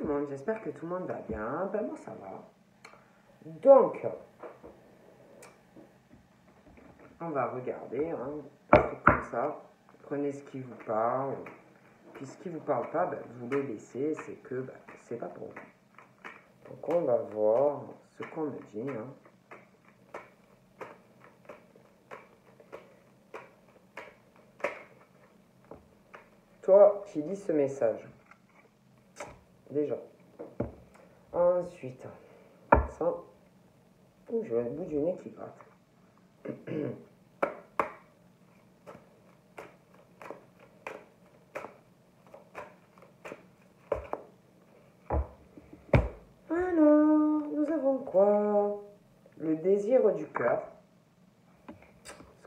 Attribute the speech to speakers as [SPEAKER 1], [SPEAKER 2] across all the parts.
[SPEAKER 1] tout le monde, j'espère que tout le monde va bien. Ben moi ça va. Donc, on va regarder, hein, un truc comme ça. Prenez ce qui vous parle. Puis ce qui vous parle pas, ben, vous le laissez, c'est que ben, c'est pas pour vous. Donc on va voir ce qu'on me dit. Hein. Toi qui lis ce message, déjà. Ensuite, ça. Oh, j'ai le bout du nez qui gratte. Alors, nous avons quoi? Le désir du cœur.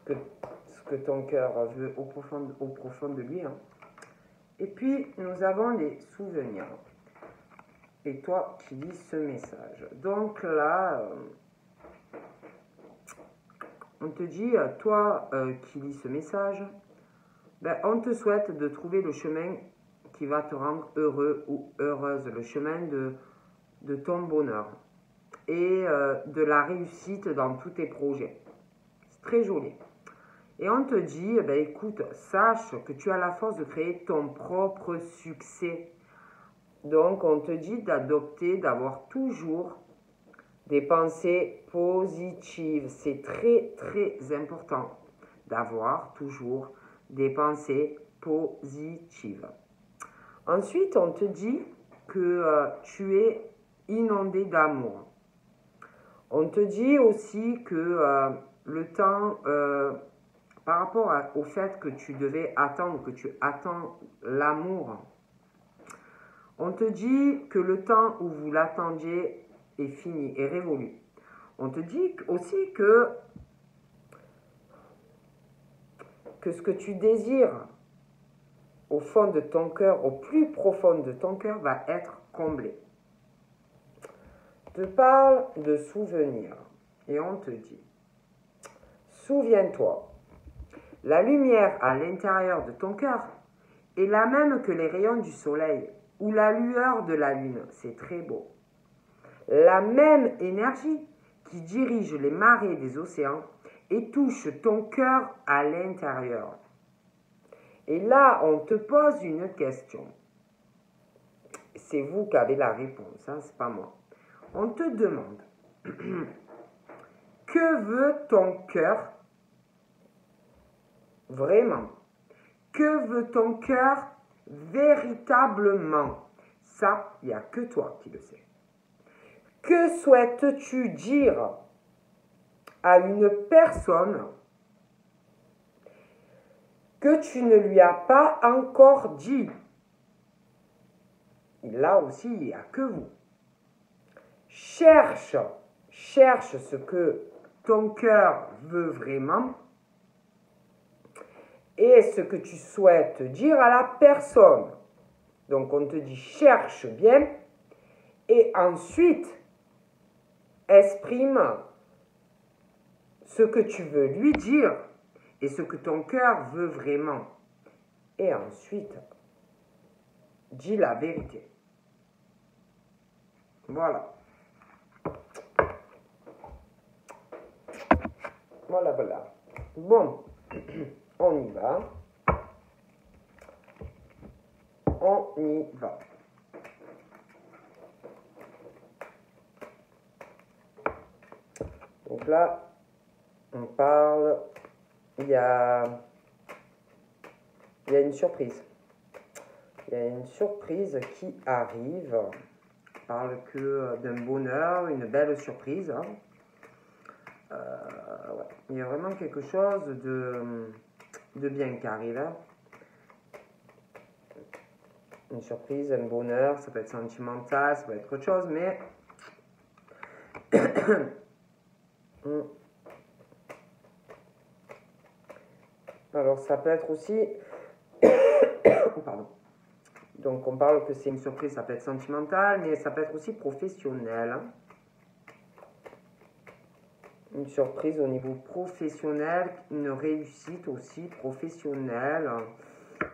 [SPEAKER 1] Ce que ton cœur veut au profond de lui. Hein. Et puis, nous avons les souvenirs. Et toi qui lis ce message. Donc là, on te dit, toi qui lis ce message, ben, on te souhaite de trouver le chemin qui va te rendre heureux ou heureuse, le chemin de ton bonheur et de la réussite dans tous tes projets. C'est très joli. Et on te dit, ben, écoute, sache que tu as la force de créer ton propre succès. Donc, on te dit d'adopter, d'avoir toujours des pensées positives. C'est très, très important d'avoir toujours des pensées positives. Ensuite, on te dit que tu es inondé d'amour. On te dit aussi que le temps, par rapport au fait que tu devais attendre, que tu attends l'amour, on te dit que le temps où vous l'attendiez est fini, est révolu. On te dit aussi que ce que tu désires au fond de ton cœur, au plus profond de ton cœur, va être comblé. On te parle de souvenirs et on te dit, souviens-toi, la lumière à l'intérieur de ton cœur est la même que les rayons du soleil ou la lueur de la lune. C'est très beau. La même énergie qui dirige les marées des océans et touche ton cœur à l'intérieur. Et là, on te pose une question. C'est vous qui avez la réponse, hein, c'est pas moi. On te demande, que veut ton cœur vraiment? Que veut ton cœur véritablement? Ça, il n'y a que toi qui le sais. Que souhaites-tu dire à une personne que tu ne lui as pas encore dit? Là aussi, il n'y a que vous. Cherche ce que ton cœur veut vraiment et ce que tu souhaites dire à la personne. Donc, on te dit cherche bien et ensuite exprime ce que tu veux lui dire et ce que ton cœur veut vraiment. Et ensuite, dis la vérité. Voilà. Voilà, voilà. Bon, on y va. On y va. Donc là, on parle, il y a une surprise. Il y a une surprise qui arrive. On parle que d'un bonheur, une belle surprise. Hein. Ouais. Il y a vraiment quelque chose de bien qui arrive. Hein. Une surprise, un bonheur, ça peut être sentimental, ça peut être autre chose, mais alors ça peut être aussi pardon. Donc on parle que c'est une surprise, ça peut être sentimental, mais ça peut être aussi professionnel. Hein. Une surprise au niveau professionnel, une réussite aussi professionnelle.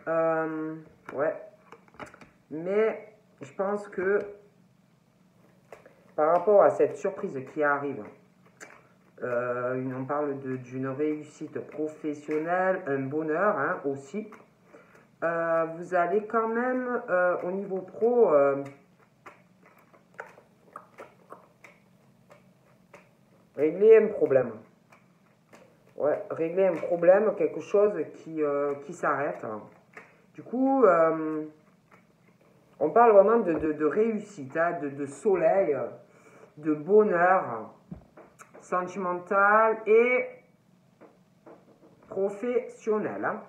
[SPEAKER 1] Ouais. Mais je pense que par rapport à cette surprise qui arrive, on parle d'une réussite professionnelle, un bonheur hein, aussi. Vous allez quand même, au niveau pro, régler un problème. Ouais, régler un problème, quelque chose qui s'arrête. Du coup, on parle vraiment de réussite, hein, de soleil, de bonheur sentimental et professionnel. Hein.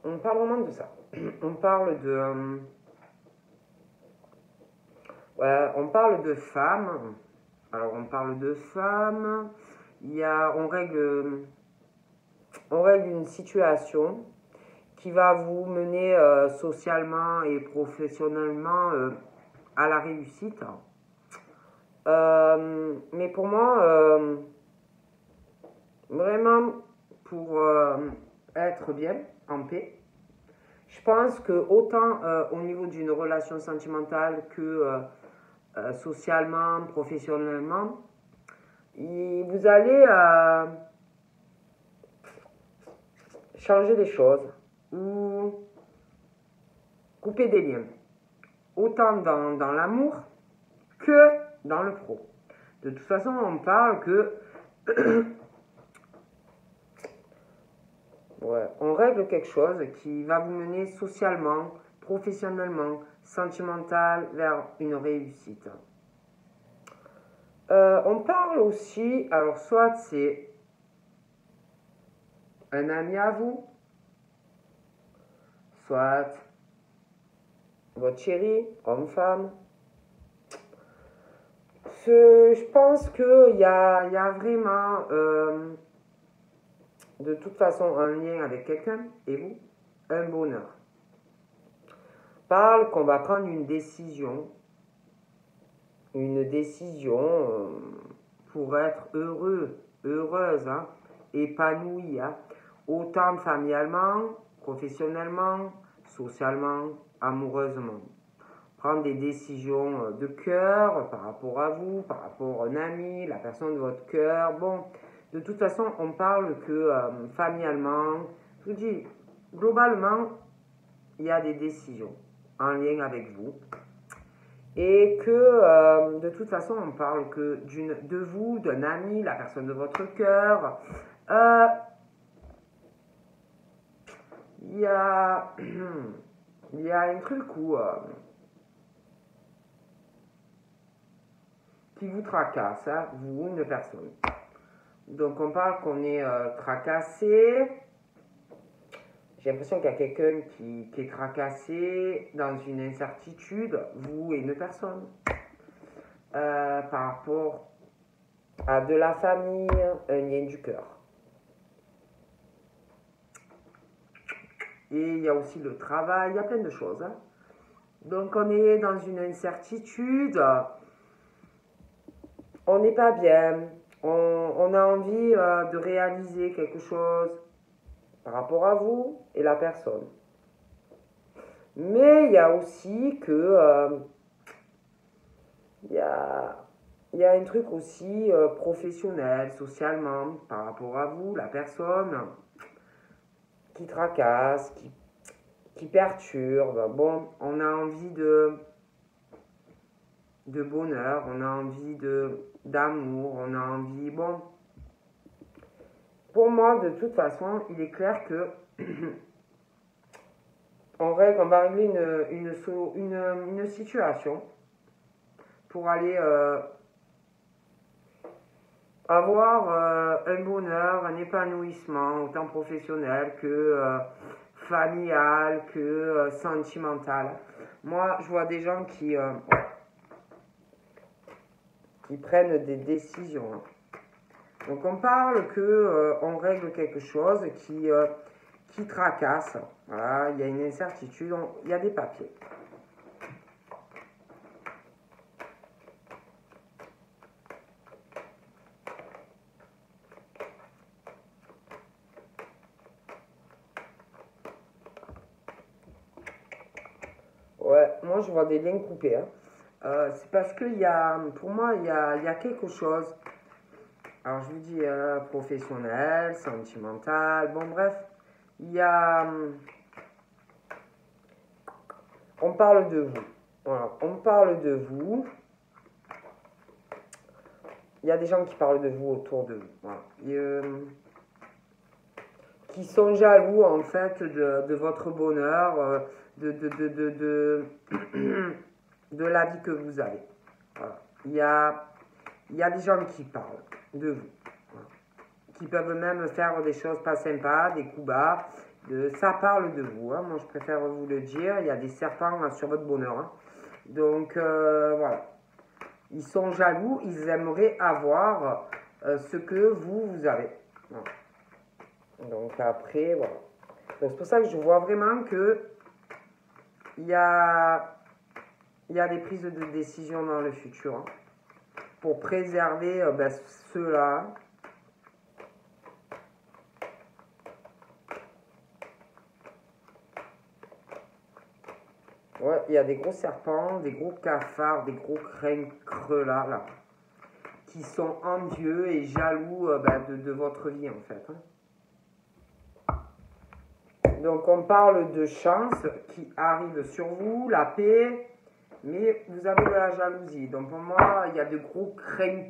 [SPEAKER 1] On parle vraiment de ça. On parle de... ouais, on parle de femmes. Alors, on parle de femmes. On règle une situation qui va vous mener socialement et professionnellement à la réussite. Mais pour moi, vraiment, pour être bien, en paix, je pense que autant au niveau d'une relation sentimentale que socialement, professionnellement, vous allez changer des choses ou couper des liens, autant dans l'amour que dans le pro. De toute façon, on parle que ouais, on règle quelque chose qui va vous mener socialement, professionnellement, sentimental vers une réussite. On parle aussi, alors soit c'est un ami à vous, soit votre chéri, homme-femme. Je pense qu'il y a vraiment, de toute façon, un lien avec quelqu'un et vous, un bonheur. Parle qu'on va prendre une décision pour être heureux, heureuse, hein, épanoui, hein, autant familialement, professionnellement, socialement, amoureusement. Prendre des décisions de cœur par rapport à vous, par rapport à un ami, la personne de votre cœur. Bon, de toute façon, on parle que familialement, je vous dis, globalement, il y a des décisions en lien avec vous. Et que de toute façon, on parle que de vous, d'un ami, la personne de votre cœur. Il y a un truc où qui vous tracasse, hein, vous, une personne. Donc on parle qu'on est tracassé. J'ai l'impression qu'il y a quelqu'un qui est tracassé dans une incertitude, vous et une personne. Par rapport à de la famille, un lien du cœur. Et il y a aussi le travail, il y a plein de choses. Hein. Donc on est dans une incertitude, on n'est pas bien, on a envie de réaliser quelque chose par rapport à vous et la personne. Mais il y a aussi que... il y a un truc aussi professionnel, socialement, par rapport à vous, la personne, qui tracasse, qui perturbe. Bon, on a envie de bonheur, on a envie d'amour, on a envie... Bon, pour moi, de toute façon, il est clair que on va régler une situation pour aller avoir un bonheur, un épanouissement, autant professionnel que familial, que sentimental. Moi, je vois des gens qui prennent des décisions. Hein. Donc, on parle que on règle quelque chose qui tracasse. Voilà, il y a une incertitude, il y a des papiers. je vois des liens coupés. Hein. C'est parce que pour moi, il y a quelque chose. Alors, je vous dis professionnel, sentimental. Bon, bref, il y a. On parle de vous. Voilà, on parle de vous. Il y a des gens qui parlent de vous autour de vous. Voilà. Qui sont jaloux, en fait, de votre bonheur, de la vie que vous avez. Voilà. Il y a des gens qui parlent de vous. Voilà. Qui peuvent même faire des choses pas sympas, des coups bas. Ça parle de vous. Hein. Moi, je préfère vous le dire. Il y a des serpents sur votre bonheur. Hein. Donc, voilà. Ils sont jaloux. Ils aimeraient avoir ce que vous avez. Voilà. Donc, après, voilà. Donc, c'est pour ça que je vois vraiment que il y a des prises de décision dans le futur. Hein, pour préserver ceux-là. Ouais, il y a des gros serpents, des gros cafards, des gros creux là, qui sont envieux et jaloux de votre vie en fait. Hein. Donc on parle de chance qui arrive sur vous, la paix, mais vous avez de la jalousie. Donc pour moi, il y a de gros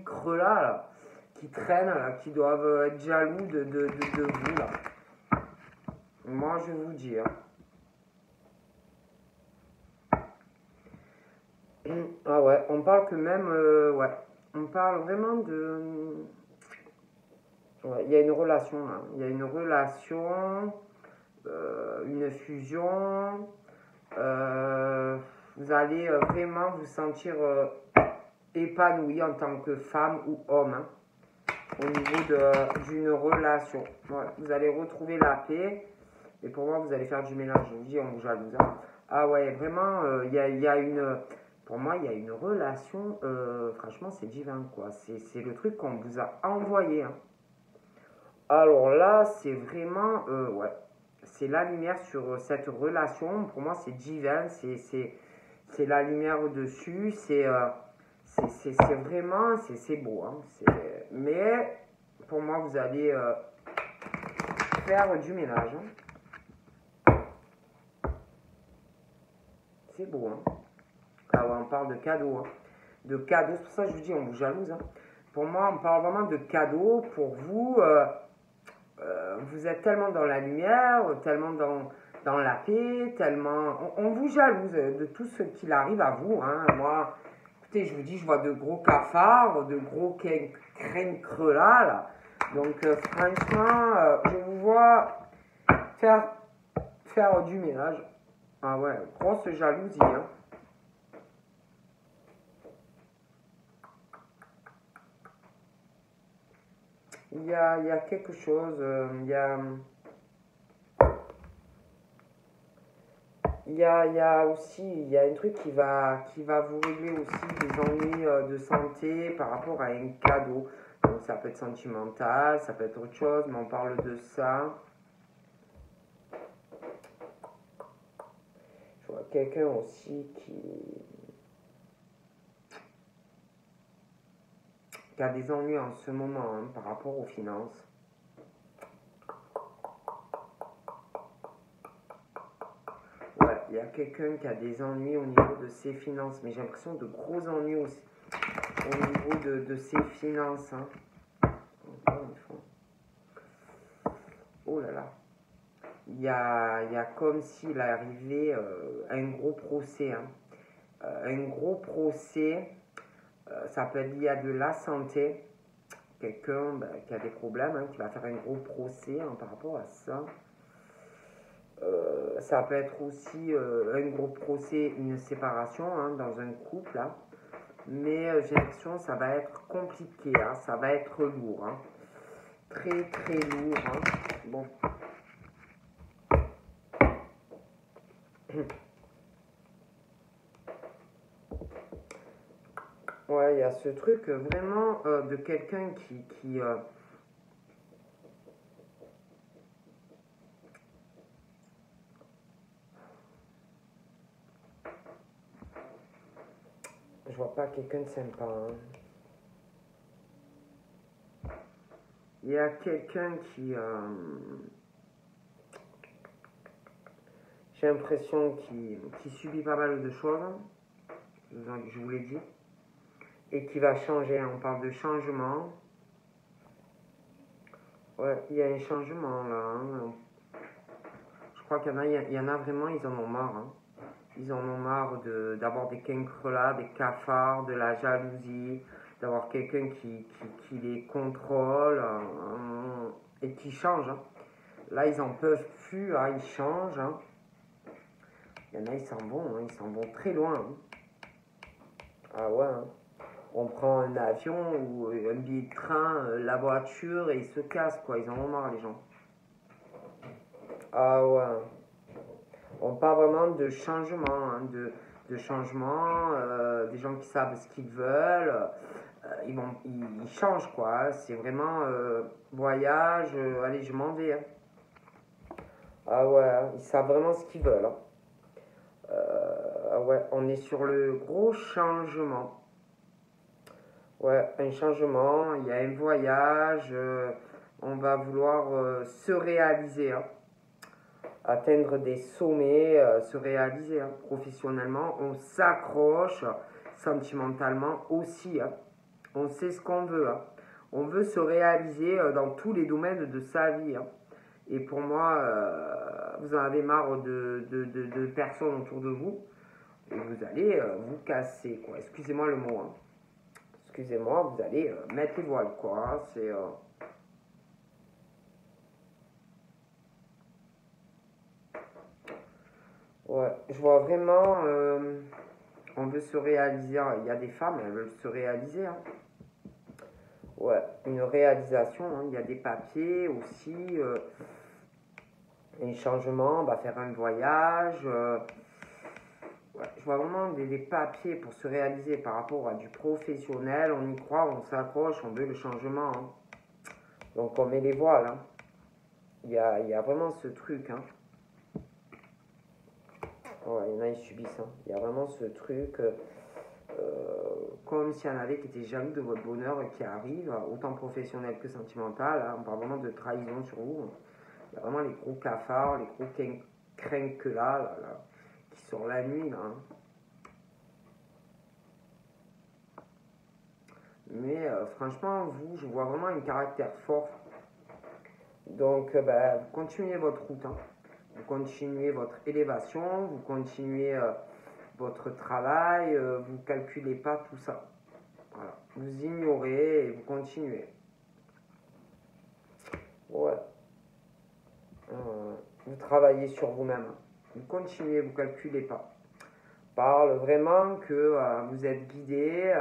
[SPEAKER 1] creux là, qui traînent, là, qui doivent être jaloux de vous là. Moi je vous dis. Hein. Ah ouais, on parle que même, ouais, on parle vraiment de, ouais, il y a une relation, hein. Il y a une relation, une fusion, vous allez vraiment vous sentir épanoui en tant que femme ou homme, hein, au niveau d'une relation. Ouais, vous allez retrouver la paix, et pour moi, vous allez faire du ménage, je vous dis, on vous jalouse. Hein. Ah ouais, vraiment, il y a une... Pour moi, il y a une relation, franchement, c'est divin, quoi. C'est le truc qu'on vous a envoyé. Hein. Alors là, c'est vraiment, ouais, c'est la lumière sur cette relation. Pour moi, c'est divin, c'est la lumière au-dessus. C'est vraiment, c'est beau. Hein. Mais pour moi, vous allez faire du ménage. Hein. C'est beau, hein. Ah ouais, on parle de cadeaux. Hein. De cadeaux, c'est pour ça que je vous dis, on vous jalouse. Hein. Pour moi, on parle vraiment de cadeaux. Pour vous, vous êtes tellement dans la lumière, tellement dans la paix, tellement... On vous jalouse de tout ce qu'il arrive à vous. Hein. Moi, écoutez, je vous dis, je vois de gros cafards, de gros creux là. Donc, franchement, je vous vois faire du ménage. Ah ouais, grosse jalousie. Hein. Il y a quelque chose, il y a aussi, il y a un truc qui va vous régler aussi des ennuis de santé par rapport à un cadeau. Donc ça peut être sentimental, ça peut être autre chose, mais on parle de ça. Je vois quelqu'un aussi qui a des ennuis en ce moment hein, par rapport aux finances. Ouais, il y a quelqu'un qui a des ennuis au niveau de ses finances, mais j'ai l'impression de gros ennuis aussi au niveau de ses finances. Hein. Encore une fois. Oh là là. Il y a comme s'il arrivait un gros procès. Hein. Un gros procès. Ça peut être lié à de la santé. Quelqu'un qui a des problèmes, hein, qui va faire un gros procès hein, par rapport à ça. Ça peut être aussi un gros procès, une séparation hein, dans un couple. Hein. Mais j'ai l'impression que ça va être compliqué, hein, ça va être lourd. Hein. Très très lourd. Hein. Bon. Ouais, il y a ce truc vraiment de quelqu'un qui je vois pas quelqu'un de sympa. Hein. Il y a quelqu'un qui... j'ai l'impression qui subit pas mal de choses, je vous l'ai dit, et qui va changer. On parle de changement. Ouais, il y a un changement là. Hein. Je crois qu'il y en a vraiment, ils en ont marre. Hein. Ils en ont marre d'avoir des cancrelats, des cafards, de la jalousie, d'avoir quelqu'un qui les contrôle et qui change. Hein. Là, ils en peuvent plus, hein, ils changent. Hein. Il y en a, ils s'en vont très loin. Hein. Ah ouais, hein. On prend un avion ou un billet de train, la voiture et ils se cassent, quoi. Ils en ont marre, les gens. Ah ouais. On parle vraiment de changement, hein, de changement, des gens qui savent ce qu'ils veulent. Ils changent, quoi. Hein. C'est vraiment voyage, allez, je m'en vais. Hein. Ah ouais, hein. Ils savent vraiment ce qu'ils veulent. Hein. Ah ouais, on est sur le gros changement. Ouais, un changement, il y a un voyage, on va vouloir se réaliser, hein. Atteindre des sommets, se réaliser hein. Professionnellement, on s'accroche sentimentalement aussi, hein. On sait ce qu'on veut, hein. On veut se réaliser dans tous les domaines de sa vie. Hein. Et pour moi, vous en avez marre de personnes autour de vous, et vous allez vous casser, quoi. Excusez-moi le mot, hein. Excusez-moi, vous allez mettre les voiles, quoi. Hein. C'est... Ouais, je vois vraiment... on veut se réaliser. Il y a des femmes, elles veulent se réaliser. Hein. Ouais, une réalisation. Hein. Il y a des papiers aussi. Un changement, on va faire un voyage. Ouais, je vois vraiment des papiers pour se réaliser par rapport à du professionnel. On y croit, on s'accroche, on veut le changement. Hein. Donc on met les voiles. Hein. Il y a vraiment ce truc. Hein. Ouais, il y en a, ils subissent. Hein. Il y a vraiment ce truc, comme s'il y en avait qui étaient jaloux de votre bonheur et qui arrivent, autant professionnel que sentimental. Hein. On parle vraiment de trahison sur vous. Il y a vraiment les gros cafards, les gros crinques là, qui sont la nuit. Là, hein. Mais franchement, vous, je vois vraiment un caractère fort. Donc, vous continuez votre route. Hein. Vous continuez votre élévation, vous continuez votre travail, vous calculez pas tout ça. Voilà. Vous ignorez et vous continuez. Ouais. Vous travaillez sur vous-même. Vous continuez, vous calculez pas. Parle vraiment que vous êtes guidé,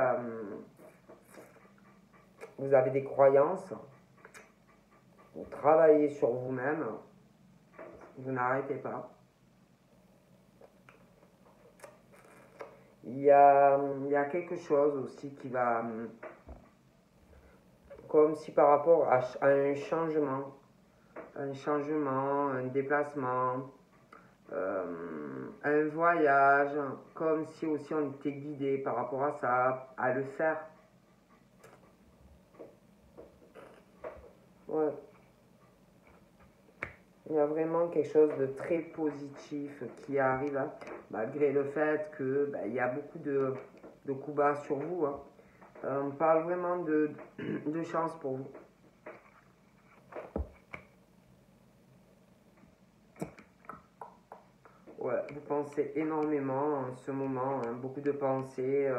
[SPEAKER 1] vous avez des croyances, vous travaillez sur vous-même, vous n'arrêtez pas. Il y a quelque chose aussi qui va, comme si par rapport à un changement, un déplacement, un voyage, comme si aussi on était guidé par rapport à ça, à le faire. Ouais. Il y a vraiment quelque chose de très positif qui arrive, hein, malgré le fait que il y a beaucoup de coups bas sur vous. Hein. On parle vraiment de chance pour vous. Ouais, vous pensez énormément en ce moment, hein, beaucoup de pensées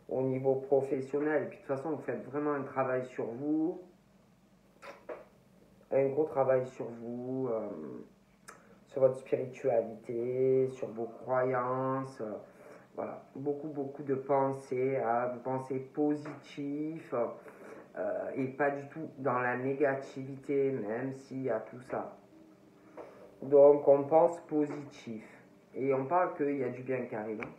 [SPEAKER 1] au niveau professionnel. Et puis de toute façon, vous faites vraiment un travail sur vous, un gros travail sur vous, sur votre spiritualité, sur vos croyances. Voilà, beaucoup de pensées, vous pensez positif et pas du tout dans la négativité, même s'il y a tout ça. Donc on pense positif et on parle qu'il y a du bien qui arrive. Hein.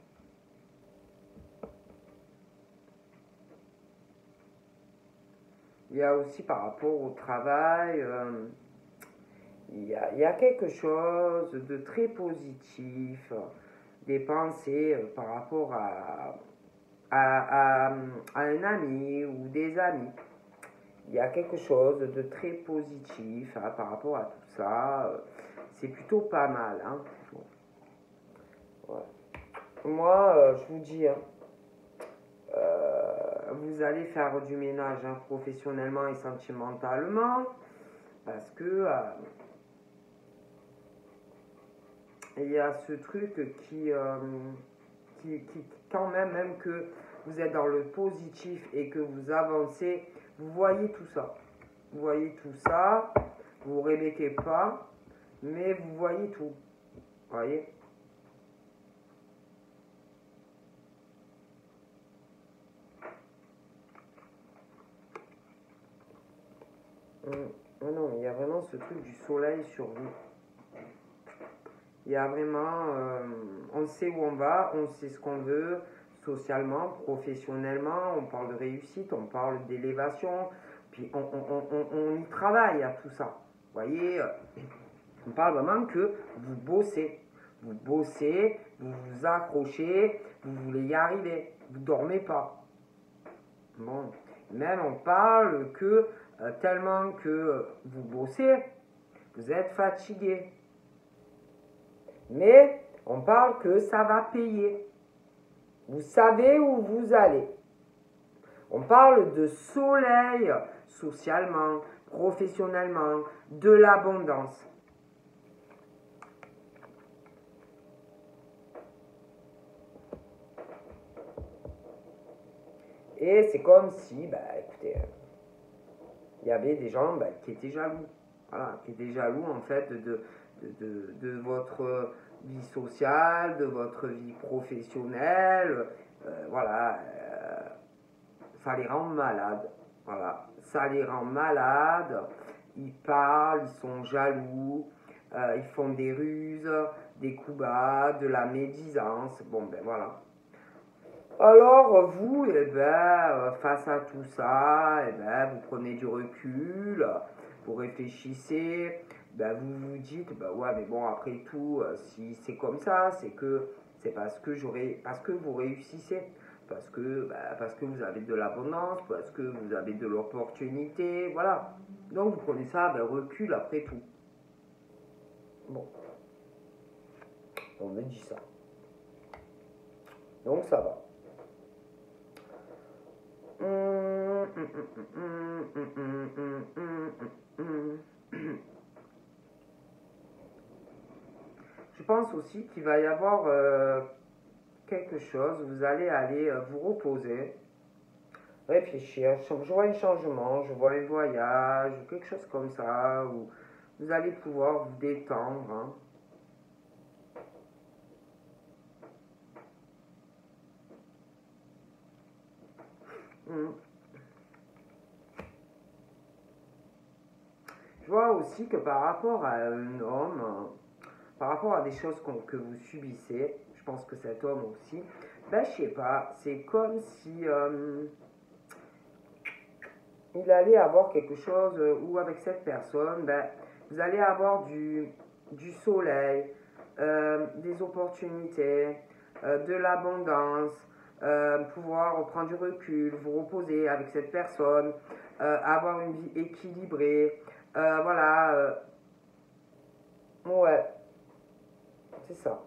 [SPEAKER 1] Il y a aussi par rapport au travail, il y a quelque chose de très positif, des pensées par rapport à un ami ou des amis. Il y a quelque chose de très positif hein, par rapport à tout ça. C'est plutôt pas mal. Hein. Ouais. Moi, je vous dis, hein, vous allez faire du ménage hein, professionnellement et sentimentalement parce que il y a ce truc qui quand même que vous êtes dans le positif et que vous avancez, vous voyez tout ça. Vous voyez tout ça, vous ne remettez pas, mais vous voyez tout. Vous voyez? Non, il y a vraiment ce truc du soleil sur vous. Il y a vraiment, on sait où on va, on sait ce qu'on veut, socialement, professionnellement, on parle de réussite, on parle d'élévation, puis on y travaille à tout ça. Vous voyez, on parle vraiment que vous bossez. Vous bossez, vous vous accrochez, vous voulez y arriver, vous ne dormez pas. Bon, même on parle que tellement que vous bossez, vous êtes fatigué. Mais on parle que ça va payer. Vous savez où vous allez. On parle de soleil socialement, professionnellement, de l'abondance. Et c'est comme si, écoutez, il y avait des gens qui étaient jaloux. Voilà, qui étaient jaloux en fait de votre vie sociale, de votre vie professionnelle. Voilà, ça les rend malades. Voilà, ça les rend malades. Ils parlent, ils sont jaloux, ils font des ruses, des coups bas, de la médisance. Bon, ben voilà. Alors, vous, face à tout ça, vous prenez du recul, vous réfléchissez, vous vous dites, ouais, mais bon, après tout, si c'est comme ça, c'est parce que vous réussissez, parce que vous avez de l'abondance, parce que vous avez de l'opportunité, voilà. Donc, vous prenez ça, recul après tout. Bon, on me dit ça. Donc, ça va. Je pense aussi qu'il va y avoir quelque chose, vous allez aller vous reposer, réfléchir, je vois un changement, je vois un voyage, quelque chose comme ça, où vous allez pouvoir vous détendre. Hein. Je vois aussi que par rapport à un homme, par rapport à des choses que vous subissez, je pense que cet homme aussi, je sais pas, c'est comme si il allait avoir quelque chose où avec cette personne, vous allez avoir du soleil, des opportunités, de l'abondance, pouvoir prendre du recul, vous reposer avec cette personne, avoir une vie équilibrée, voilà, ouais, c'est ça.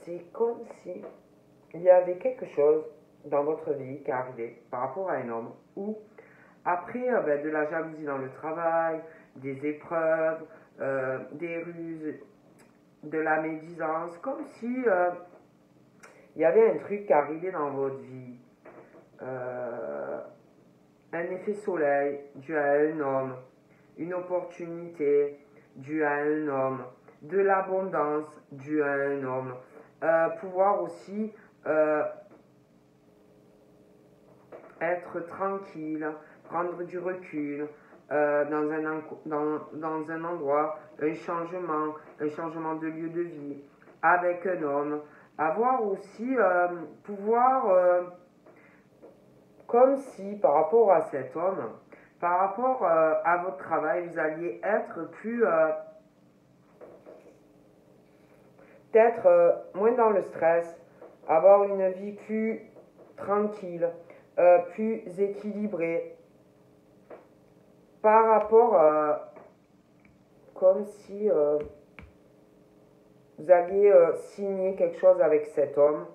[SPEAKER 1] C'est comme si il y avait quelque chose dans votre vie qui est arrivé par rapport à un homme ou après de la jalousie dans le travail, des épreuves, des ruses, de la médisance, comme si il y avait un truc qui arrivait dans votre vie. Un effet soleil dû à un homme, une opportunité due à un homme, de l'abondance due à un homme, pouvoir aussi être tranquille, prendre du recul dans un endroit, un changement de lieu de vie avec un homme, avoir aussi pouvoir, comme si par rapport à cet homme, Par rapport à votre travail, vous alliez être plus, peut-être moins dans le stress, avoir une vie plus tranquille, plus équilibrée, par rapport comme si vous alliez signer quelque chose avec cet homme,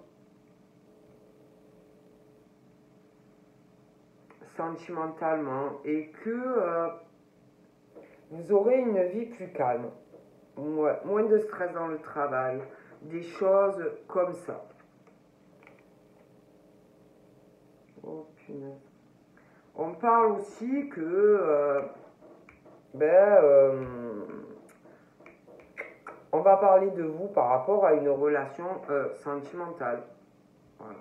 [SPEAKER 1] sentimentalement, et que vous aurez une vie plus calme, moins de stress dans le travail, des choses comme ça. Oh punaise. On parle aussi que on va parler de vous par rapport à une relation sentimentale. Voilà.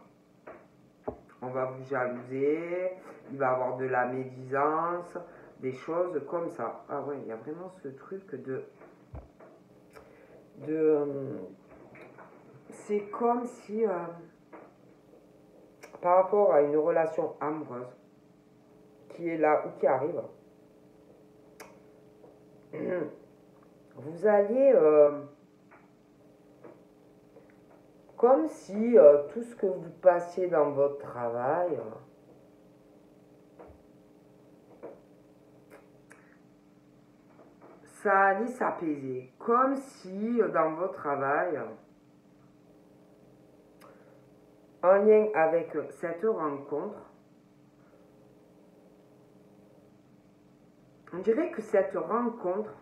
[SPEAKER 1] On va vous jalouser, il va y avoir de la médisance, des choses comme ça. Ah ouais, il y a vraiment ce truc c'est comme si par rapport à une relation amoureuse qui est là ou qui arrive, vous allez comme si tout ce que vous passiez dans votre travail, ça allait s'apaiser. Comme si dans votre travail, en lien avec cette rencontre, on dirait que cette rencontre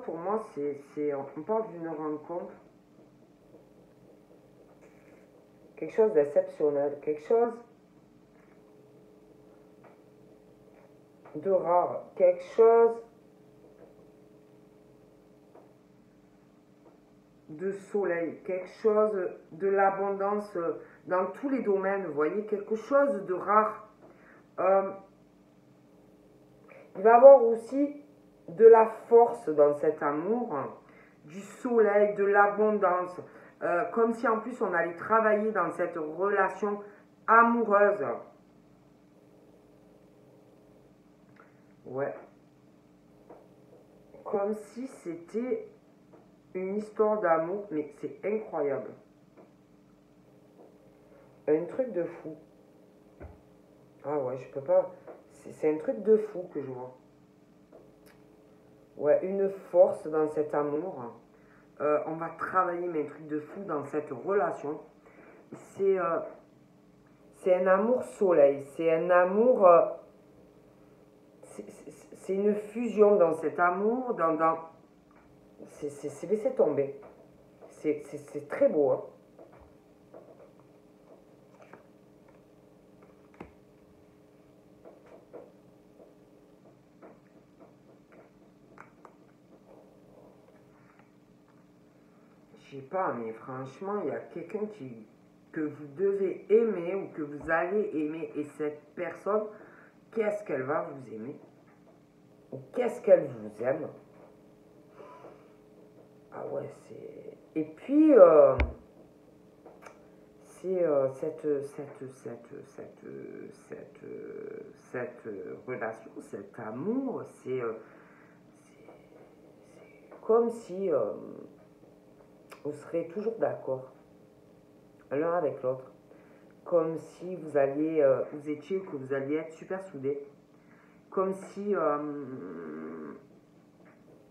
[SPEAKER 1] pour moi, on parle d'une rencontre, quelque chose d'exceptionnel, quelque chose de rare, quelque chose de soleil, quelque chose de l'abondance dans tous les domaines, vous voyez, quelque chose de rare. Il va y avoir aussi de la force dans cet amour, du soleil, de l'abondance, comme si en plus on allait travailler dans cette relation amoureuse. Ouais. Comme si c'était une histoire d'amour, mais c'est incroyable. Un truc de fou. Ah ouais, je peux pas. C'est un truc de fou que je vois. Ouais, une force dans cet amour. On va travailler, mais un truc de fou dans cette relation. C'est un amour soleil. C'est un amour. C'est une fusion dans cet amour. C'est laisser tomber. C'est très beau. Hein. Je sais pas, mais franchement, il y a quelqu'un que vous devez aimer ou que vous allez aimer. Et cette personne, qu'est-ce qu'elle va vous aimer? Ou qu'est-ce qu'elle vous aime? Ah ouais, c'est... Et puis, c'est cette relation, cet amour, c'est comme si vous serez toujours d'accord l'un avec l'autre, comme si vous étiez, que vous alliez être super soudés, comme si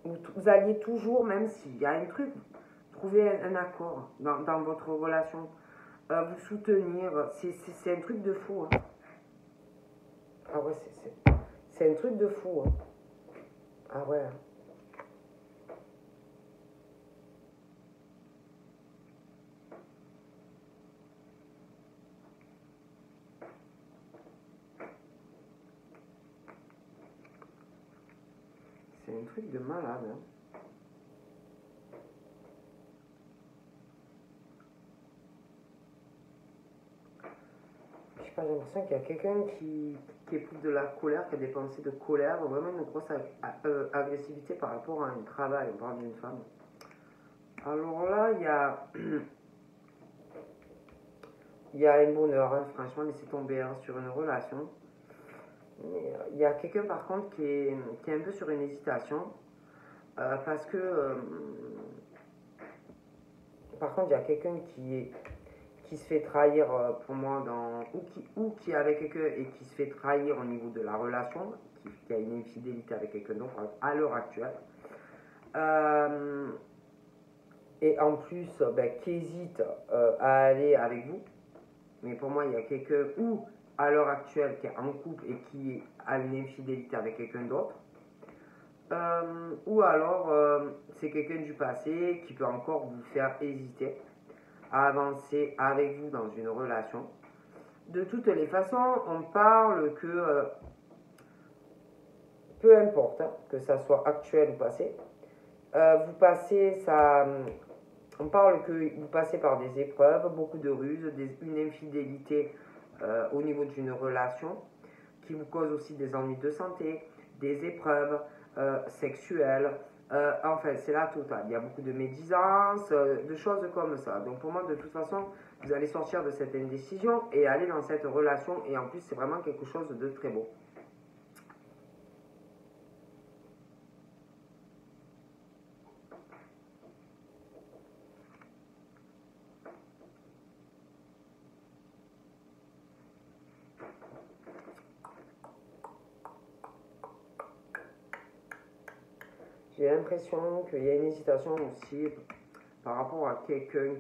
[SPEAKER 1] vous alliez toujours, même s'il y a un truc, trouver un accord dans votre relation, vous soutenir, c'est un truc de fou. Hein. Ah ouais, c'est un truc de fou. Hein. Ah ouais. C'est un truc de malade. Hein. Je sais pas, j'ai l'impression qu'il y a quelqu'un qui éprouve de la colère, qui a des pensées de colère, vraiment une grosse agressivité par rapport à un travail, on parle d'une femme. Alors là, il il y a un bonheur, hein, franchement, laissez tomber hein, sur une relation. Mais il y a quelqu'un par contre qui est un peu sur une hésitation. Parce que, par contre, il y a quelqu'un qui se fait trahir pour moi, ou qui est avec quelqu'un et qui se fait trahir au niveau de la relation, qui a une infidélité avec quelqu'un d'autre à l'heure actuelle. Et en plus, qui hésite à aller avec vous. Mais pour moi, il y a quelqu'un ou à l'heure actuelle qui est en couple et qui a une infidélité avec quelqu'un d'autre. Ou alors, c'est quelqu'un du passé qui peut encore vous faire hésiter à avancer avec vous dans une relation. De toutes les façons, on parle que, peu importe, hein, que ça soit actuel ou passé, vous passez ça. On parle que vous passez par des épreuves, beaucoup de ruses, une infidélité au niveau d'une relation qui vous cause aussi des ennuis de santé, des épreuves sexuelles. Enfin, c'est la totale. Il y a beaucoup de médisance, de choses comme ça. Donc pour moi, de toute façon, vous allez sortir de cette indécision et aller dans cette relation. Et en plus, c'est vraiment quelque chose de très beau. J'ai l'impression qu'il y a une hésitation aussi par rapport à quelqu'un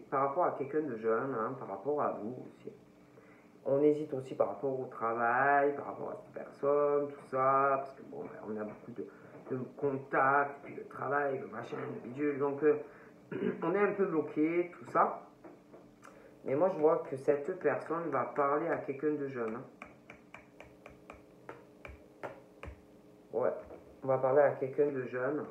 [SPEAKER 1] par rapport à quelqu'un de jeune, hein, par rapport à vous aussi. On hésite aussi par rapport au travail, par rapport à cette personne, tout ça, parce que bon, on a beaucoup de contacts, puis le travail, le machin, le bidule, donc on est un peu bloqué, tout ça. Mais moi, je vois que cette personne va parler à quelqu'un de jeune. Hein. Ouais, on va parler à quelqu'un de jeune.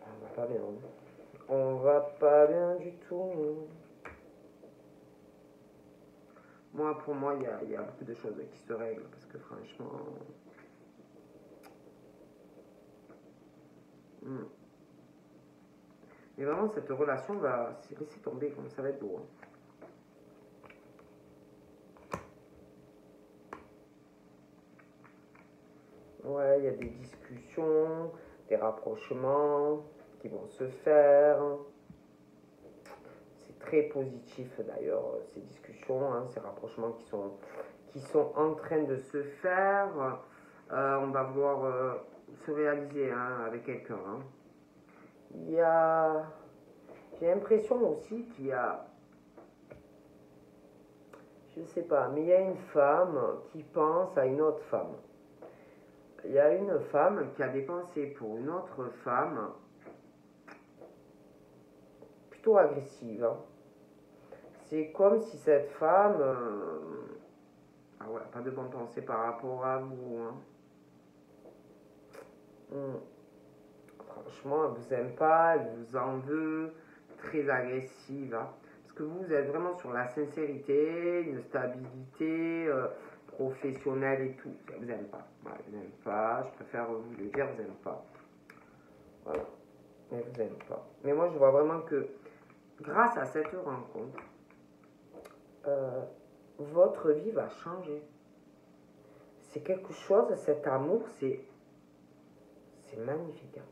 [SPEAKER 1] On va pas bien. On va pas bien du tout. Moi, pour moi, il y a beaucoup de choses qui se règlent, parce que franchement... Mais vraiment, cette relation va se laisser tomber, comme ça va être beau. Hein. Ouais, il y a des discussions, des rapprochements qui vont se faire. C'est très positif d'ailleurs, ces discussions, hein, ces rapprochements qui sont en train de se faire. On va vouloir se réaliser hein, avec quelqu'un. Hein. Il y a... J'ai l'impression aussi qu'il y a... Je ne sais pas, mais il y a une femme qui pense à une autre femme. Il y a une femme qui a des pensées pour une autre femme plutôt agressive. Hein. C'est comme si cette femme... Ah ouais, pas de bonne pensée par rapport à vous. Hein. Franchement, elle vous aime pas, elle vous en veut, très agressive. Hein. Parce que vous êtes vraiment sur la sincérité, une stabilité professionnelle et tout. Elle vous aime pas. Ouais, elle vous aime pas, je préfère vous le dire, elle vous aime pas. Voilà. Elle vous aime pas. Mais moi, je vois vraiment que grâce à cette rencontre, votre vie va changer. C'est quelque chose, cet amour, c'est magnifique. Hein.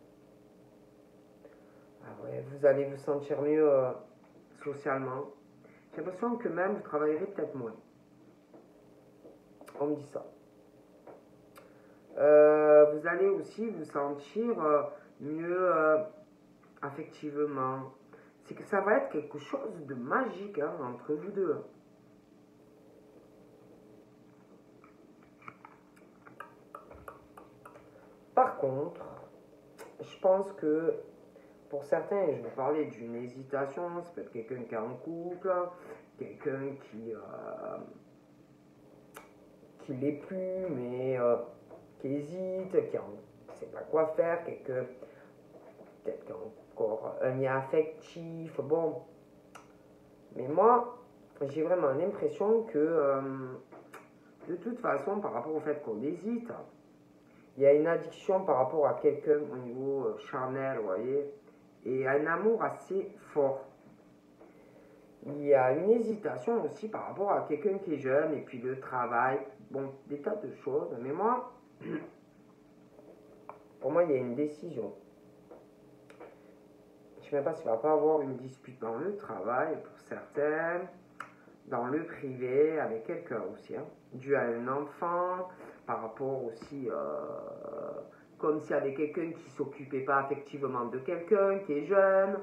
[SPEAKER 1] Ah ouais, vous allez vous sentir mieux socialement. J'ai l'impression que même vous travaillerez peut-être moins. On me dit ça. Vous allez aussi vous sentir mieux affectivement. C'est que ça va être quelque chose de magique hein, entre vous deux. Par contre, je pense que pour certains, je vous parlais d'une hésitation, ça peut être quelqu'un qui est en couple, quelqu'un qui l'est plus, mais qui hésite, qui ne sait pas quoi faire, peut-être qu'il y a encore un lien affectif, bon. Mais moi, j'ai vraiment l'impression que De toute façon, par rapport au fait qu'on hésite, il y a une addiction par rapport à quelqu'un au niveau charnel, vous voyez, et un amour assez fort. Il y a une hésitation aussi par rapport à quelqu'un qui est jeune, et puis le travail, bon, des tas de choses. Mais moi, pour moi, il y a une décision. Je ne sais même pas s'il ne va pas avoir une dispute dans le travail, pour certains, dans le privé, avec quelqu'un aussi, hein, dû à un enfant, par rapport aussi, comme s'il y avait quelqu'un qui ne s'occupait pas effectivement de quelqu'un qui est jeune.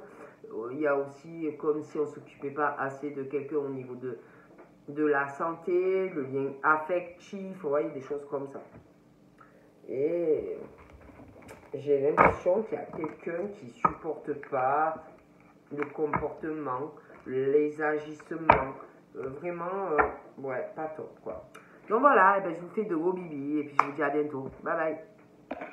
[SPEAKER 1] Il y a aussi comme si on ne s'occupait pas assez de quelqu'un au niveau de la santé, le lien affectif, vous voyez, des choses comme ça. Et j'ai l'impression qu'il y a quelqu'un qui ne supporte pas le comportement, les agissements, vraiment, ouais, pas top, quoi. Donc voilà, eh ben, je vous fais de gros bibis et puis je vous dis à bientôt. Bye bye.